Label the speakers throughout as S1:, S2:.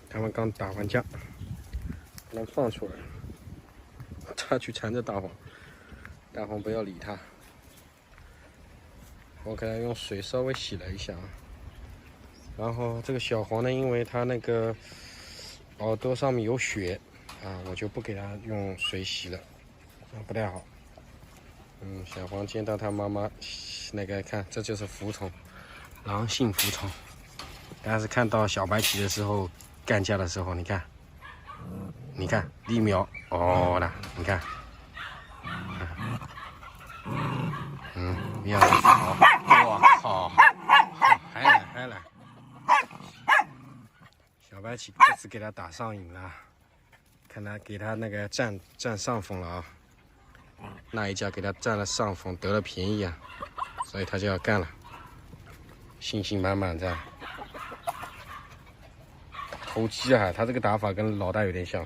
S1: 他们刚打完架，把它放出来，他去缠着大黄，大黄不要理他。我给它用水稍微洗了一下，然后这个小黄呢，因为它那个耳朵上面有血我就不给它用水洗了，不太好。小黄见到它妈妈那个看，这就是服从，狼性服从。但是看到小白旗的时候，干架的时候，你看，立秒了，你看，样子好，我靠，还来，小白旗这次给他打上瘾了，看他给他那个占上风了啊，那一家给他占了上风，得了便宜啊，所以他就要干了，信心满满的。偷鸡啊，他这个打法跟老大有点像，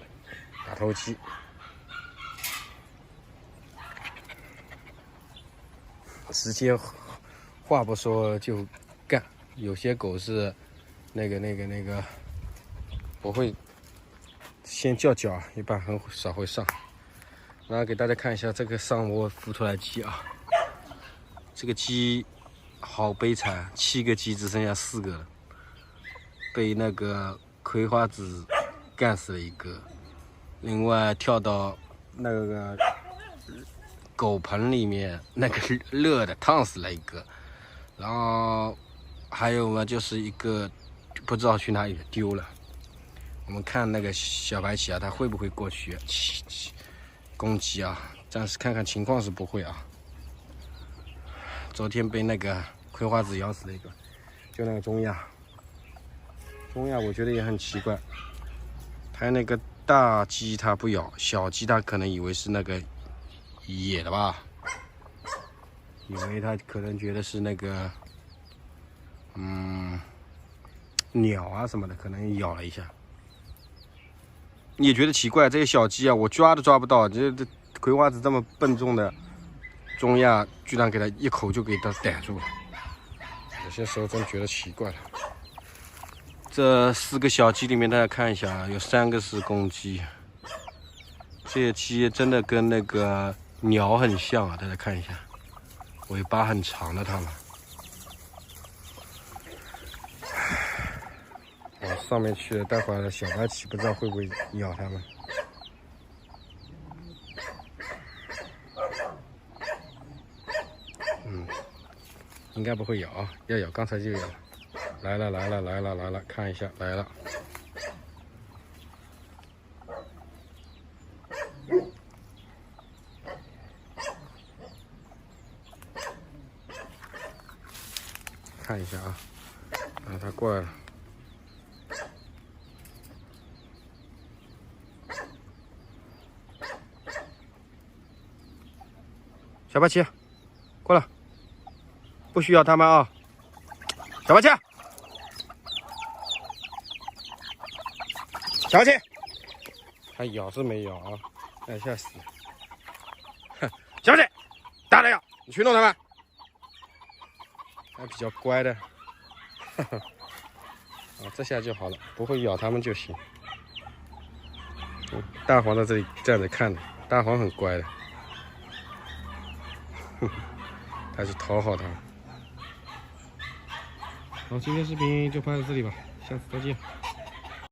S1: 打偷鸡。直接话不说就干，有些狗是那个不会先叫脚，一般很少会上。然后给大家看一下这个上窝孵出来鸡啊，这个鸡好悲惨，7个鸡只剩下4个了，被那个葵花籽干死了一个，另外跳到那个狗盆里面那个热的烫死了一个，然后还有嘛就是一个不知道去哪里丢了。我们看那个小白旗啊，它会不会过去攻击啊？暂时看看情况是不会啊。昨天被那个葵花籽咬死了一个，就那个中亚我觉得也很奇怪，它那个大鸡它不咬，小鸡它可能以为是那个野的吧，以为它可能觉得是那个鸟啊什么的，可能咬了一下。你也觉得奇怪，这些小鸡啊，我抓都抓不到，这葵花籽这么笨重的中亚，居然给它一口就给它逮住了，有些时候真觉得奇怪了。这4个小鸡里面，大家看一下，有3个是公鸡。这些鸡真的跟那个鸟很像啊，大家看一下，尾巴很长的它们。往上面去了，待会儿小白旗不知道会不会咬它们。应该不会咬啊，要咬刚才就咬了。来了，看一下来了。看一下啊，它过来了。小白旗，过来，不许咬它们啊！小白旗，小白旗，它咬是没咬啊，哎，吓死！哼，小白旗，大了咬，你去弄它们。还比较乖的，这下就好了，不会咬它们就行。大黄在这里站着看的，大黄很乖的，它是讨好它。好，今天视频就拍到这里吧，下次再见。